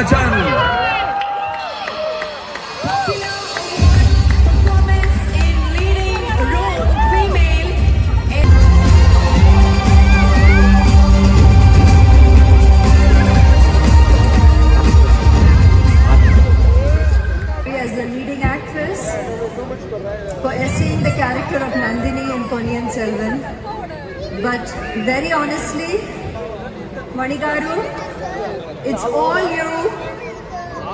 Bachchan. Performance in leading role female in as the leading actress for essaying the character of Nandini in Ponniyin Selvan. But very honestly, Manigaru, it's all you.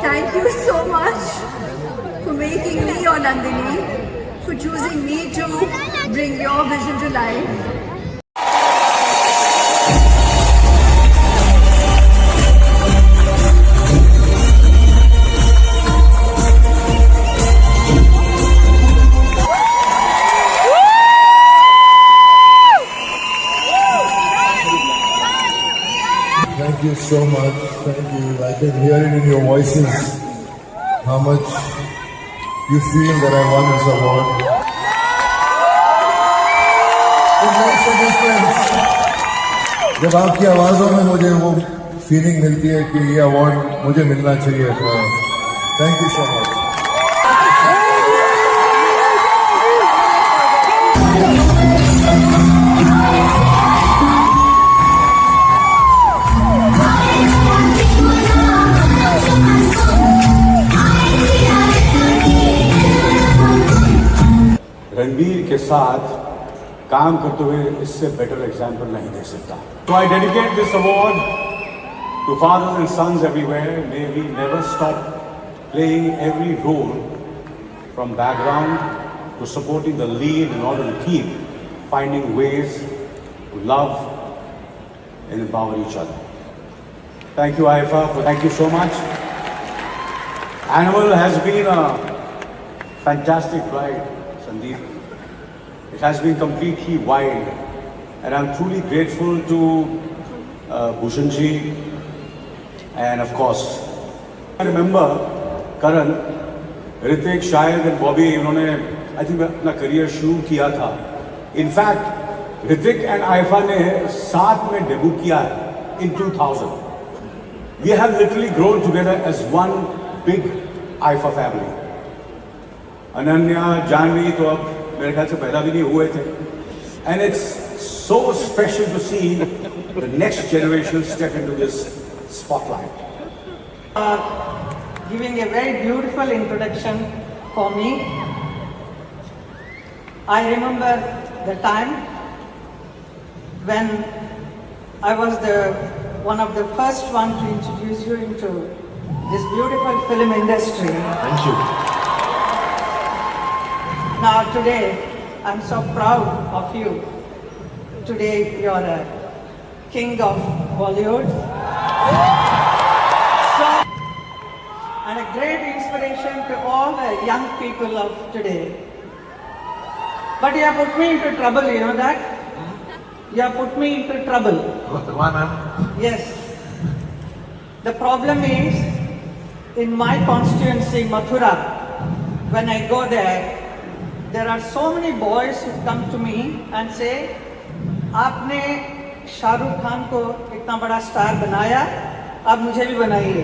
Thank you so much for making me your Nandini, for choosing me to bring your vision to life. Thank you so much. Thank you. I can hear it in your voices how much you feel that I won this award. It makes a difference. जब आपकी आवाज़ों में मुझे वो feeling मिलती है कि ये अवार्ड मुझे मिलना चाहिए था. Thank you so much. Ranbir के साथ काम करते हुए इससे बेटर एग्जाम्पल नहीं दे सकता. So I dedicate this award to fathers and sons everywhere. May we never stop playing every role from background to supporting the lead in order to keep finding ways to love and empower each other. Thank you, Aifa. Thank you so much. Animal has been a fantastic ride, Sandeep. It has been completely wild, and I'm truly grateful to Bhushan ji, and of course, I remember Karan, Hrithik, Shahid and Bobby, उन्होंने I think अपना career शुरू किया था. In fact, Hrithik and Aifa ने साथ में debut किया है in 2000. We have literally grown together as one big Aifa family. Ananya, Janvi तो अब मेरे ख्याल से पैदा भी नहीं हुए थे. And it's so special to see the next generation step into this spotlight. Giving a very beautiful introduction for me. I remember the time when I was one of the first one to introduce you into this beautiful film industry. Thank you. Now today, I'm so proud of you. Today, you're a king of Bollywood. And a great inspiration to all the young people of today. But you have put me into trouble, you know that? You have put me into trouble. Why, ma'am? Yes. The problem is, in my constituency, Mathura, when I go there are so many boys who come to me and say, आपने शाहरुख खान को इतना बड़ा star बनाया, अब मुझे भी बनाइए.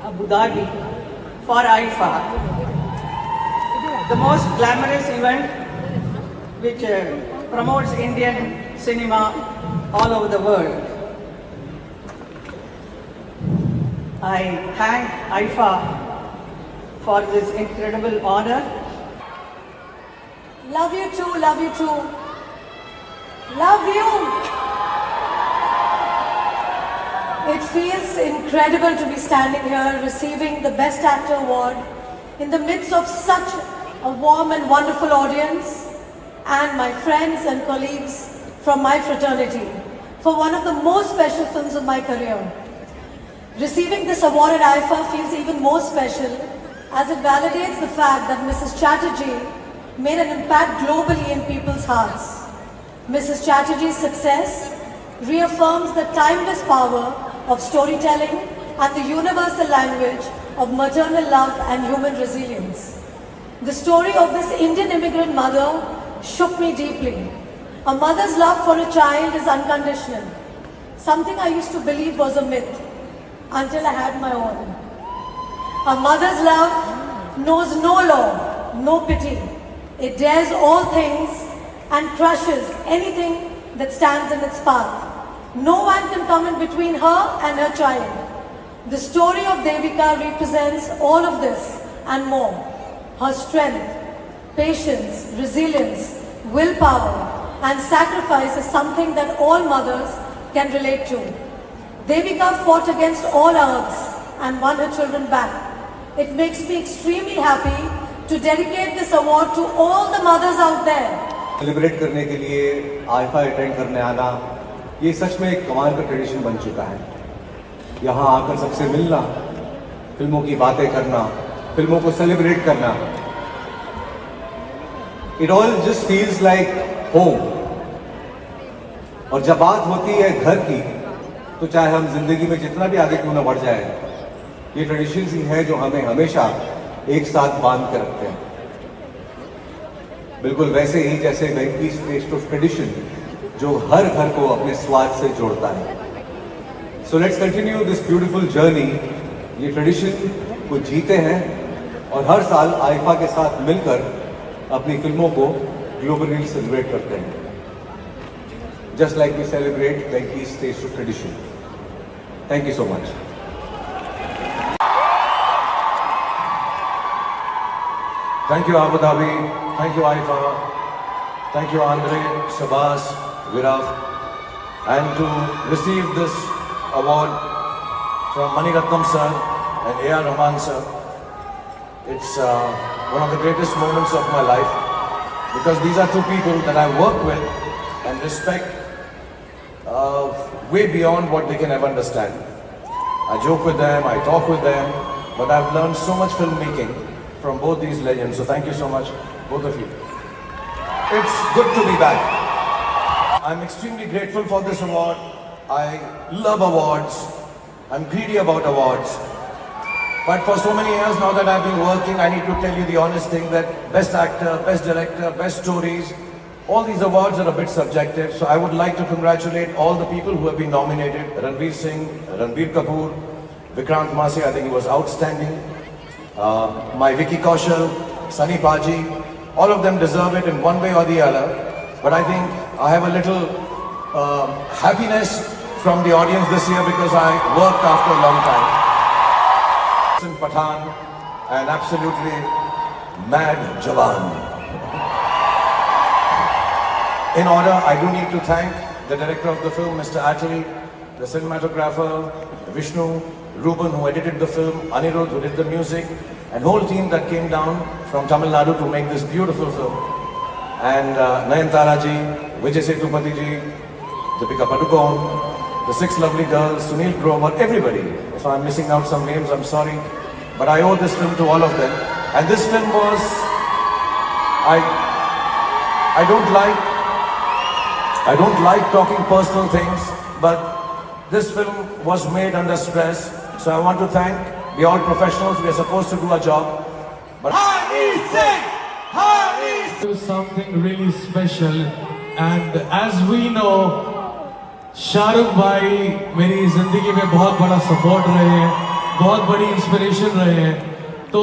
Abu Dhabi for Aifa, the most glamorous event which promotes Indian cinema all over the world. I thank Aifa for this incredible honor. Love you too, love you too. Love you. It feels incredible to be standing here receiving the Best Actor award in the midst of such a warm and wonderful audience and my friends and colleagues from my fraternity for one of the most special films of my career. Receiving this award at Aifa feels even more special as it validates the fact that Mrs. Chatterjee made an impact globally in people's hearts. Mrs. Chatterjee's success reaffirms the timeless power of storytelling and the universal language of maternal love and human resilience. The story of this Indian immigrant mother shook me deeply. A mother's love for a child is unconditional. something I used to believe was a myth until I had my own. A mother's love knows no law, no pity. It dares all things and crushes anything that stands in its path. No one can come in between her and her child. The story of Devika represents all of this and more. Her strength, patience, resilience, willpower, and sacrifice is something that all mothers can relate to. Devika fought against all odds and won her children back. It makes me extremely happy to dedicate this award to all the mothers out there. Celebrate करने के लिए IIFA attend करने आना, ये सच में एक कमाल का ट्रेडिशन बन चुका है। यहाँ आकर सबसे मिलना, फिल्मों की बातें करना, फिल्मों को सेलिब्रेट करना, it all just feels like home. और जब बात होती है घर की, तो चाहे हम जिंदगी में जितना भी आगे क्यों ना बढ़ जाए, ये ट्रेडिशन ही है जो हमें हमेशा एक साथ बांध कर रखते हैं। बिल्कुल वैसे ही जैसे 29 टेस्ट ऑफ ट्रेडिशन जो हर घर को अपने स्वाद से जोड़ता है। So let's continue this beautiful journey. ये ट्रेडिशन को जीते हैं और हर साल आईफा के साथ मिलकर अपनी फिल्मों को ग्लोबली सेलिब्रेट करते हैं, just like we celebrate 29 taste of tradition. Thank you so much. Thank you Abu Dhabi, thank you Aifa, thank you Andre, Shabazz, Virav, and to receive this award from Maniratnam sir and A.R. Rahman sir, it's one of the greatest moments of my life, because these are two people that I work with and respect way beyond what they can ever understand. I joke with them, I talk with them, but I've learned so much filmmaking from both these legends, so thank you so much, both of you. It's good to be back. I'm extremely grateful for this award. I love awards. I'm greedy about awards. But for so many years now that I've been working, I need to tell you the honest thing that best actor, best director, best stories, all these awards are a bit subjective. So I would like to congratulate all the people who have been nominated. Ranveer Singh, Ranbir Kapoor, Vikrant Massey, I think he was outstanding. My Vicky Kaushal, Sunny Paji, all of them deserve it in one way or the other. But I think I have a little happiness from the audience this year because I worked after a long time. In Pathan and absolutely mad Jawan. In order, I do need to thank the director of the film, Mr. Atlee, the cinematographer, Vishnu, Ruben, who edited the film, Anirudh, who did the music, and whole team that came down from Tamil Nadu to make this beautiful film. And Nayantara ji, Vijay Sethupathi ji, Deepika Padukone, the 6 lovely girls, Sunil Grover, everybody. If I'm missing out some names, I'm sorry. But I owe this film to all of them. And this film was, I don't like talking personal things, but this film was made under stress. So I want to thank, we all professionals, we are supposed to do our job. But do something really special, and as we know, Shahrukh भाई मेरी जिंदगी में बहुत बड़ा support रहे हैं, बहुत बड़ी इंस्पिरेशन रहे हैं। तो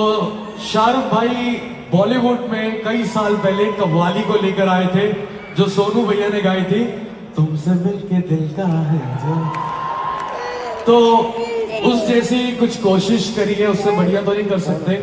शाहरुख भाई बॉलीवुड में कई साल पहले कव्वाली को लेकर आए थे, जो सोनू भैया ने गाई थी, तुमसे मिलके दिल का है जो। तो उस जैसी कुछ कोशिश करिए, उससे बढ़िया तो नहीं कर सकते।